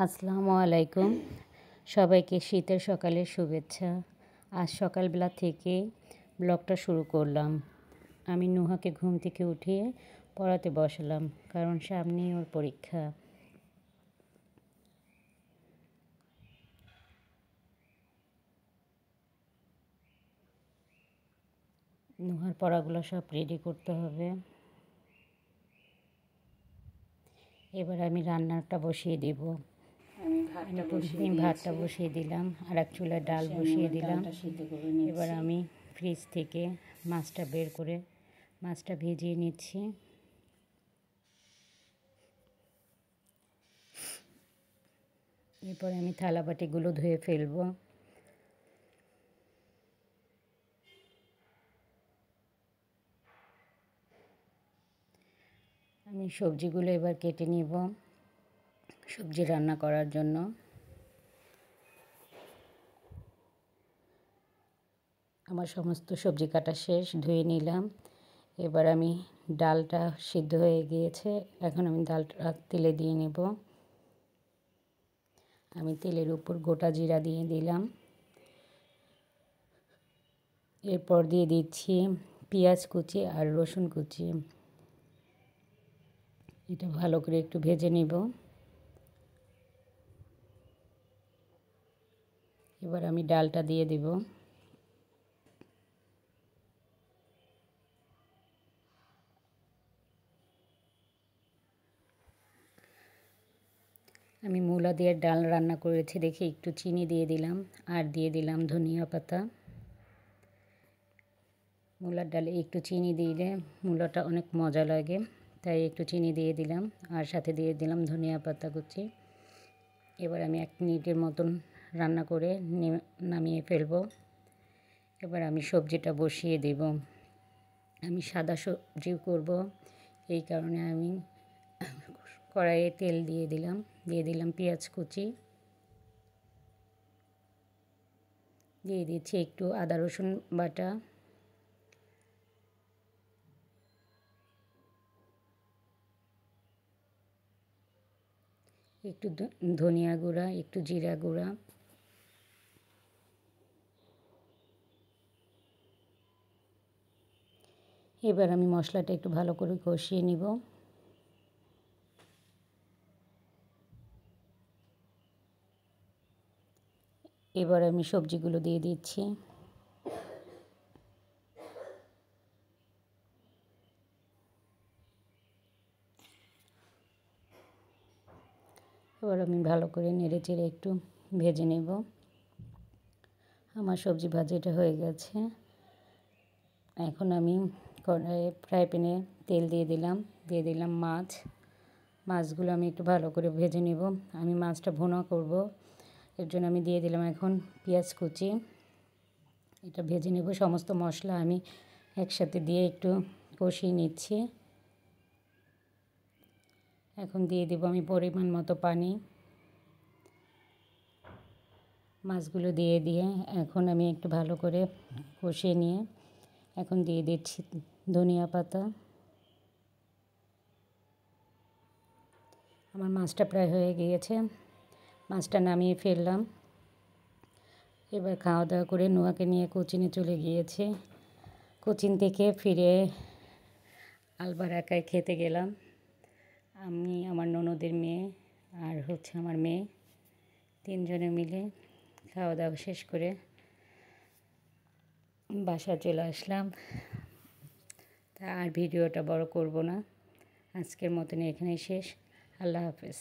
আসসালামু আলাইকুম। সবাইকে শীতের সকালের শুভেচ্ছা। আজ সকালবেলা থেকে ব্লগটা শুরু করলাম। আমি নুহাকে ঘুম থেকে উঠিয়ে পড়াতে বসালাম, কারণ সামনেই ওর পরীক্ষা। নুহার পড়াগুলো সব রেডি করতে হবে। এবার আমি রান্নাটা বসিয়ে দেব। আমি ভাতটা বসিয়ে দিলাম, আর এক চুলায় ডাল বসিয়ে দিলাম। এবার আমি ফ্রিজ থেকে মাছটা বের করে মাছটা ভেজিয়ে নিচ্ছি। এরপর আমি থালা বাটিগুলো ধুয়ে ফেলবো। আমি সবজিগুলো এবার কেটে নিব সবজি রান্না করার জন্য। আমার সমস্ত সবজি কাটা শেষ, ধুয়ে নিলাম। এবার আমি ডালটা সিদ্ধ হয়ে গিয়েছে, এখন আমি ডালটা তেলে দিয়ে নেব। আমি তেলের উপর গোটা জিরা দিয়ে দিলাম। এরপর দিয়ে দিচ্ছি পেঁয়াজ কুচি আর রসুন কুচি। এটা ভালো করে একটু ভেজে নেব। এবার আমি ডালটা দিয়ে দেব। আমি মূলা দিয়ে ডাল রান্না করেছি দেখে একটু চিনি দিয়ে দিলাম, আর দিয়ে দিলাম ধনিয়া পাতা। মূলার ডালে একটু চিনি দিলে মূলাটা অনেক মজা লাগে, তাই একটু চিনি দিয়ে দিলাম, আর সাথে দিয়ে দিলাম ধনিয়া পাতা কুচি। এবার আমি 1 মিনিটের মতন রান্না করে নামিয়ে ফেলব। এবার আমি সবজিটা বসিয়ে দেব। আমি সাদা সবজি করব, এই কারণে আমি কড়াইয়ে তেল দিয়ে দিলাম পেঁয়াজ কুচি, দিয়ে দিচ্ছি একটু আদা রসুন বাটা, একটু ধনিয়া গুঁড়া, একটু জিরা গুঁড়া। এবার আমি মশলাটা একটু ভালো করে কষিয়ে নিব। এবার আমি সবজিগুলো দিয়ে দিচ্ছি। এবার আমি ভালো করে নেড়ে চেড়ে একটু ভেজে নেব। আমার সবজি ভাজাটা হয়ে গেছে। এখন আমি কড়াইয়ে ফ্রাই প্যানে তেল দিয়ে দিলাম মাছগুলো আমি একটু ভালো করে ভেজে নেব। আমি মাছটা ভুনা করব, এর জন্য আমি দিয়ে দিলাম এখন পেঁয়াজ কুচি। এটা ভেজে নেব। সমস্ত মশলা আমি একসাথে দিয়ে একটু কষিয়ে নিচ্ছি। এখন দিয়ে দেব আমি পরিমাণ মতো পানি। মাছগুলো দিয়ে এখন আমি একটু ভালো করে কষিয়ে নিয়ে এখন দিয়ে দিচ্ছি ধনিয়া পাতা। আমার মাছটা প্রায় হয়ে গিয়েছে, মাছটা নামিয়ে ফেললাম। এবার খাওয়া দাওয়া করে নুহাকে নিয়ে কোচিংয়ে চলে গিয়েছে। কোচিং থেকে ফিরে আলবার একাই খেতে গেলাম। আমি, আমার ননদের মেয়ে, আর আমার মেয়ে, 3 জনে মিলে খাওয়া দাওয়া শেষ করে বাসায় চলে আসলাম। তা আর ভিডিওটা বড় করব না, আজকের মতন এখানেই শেষ। আল্লাহ হাফেজ।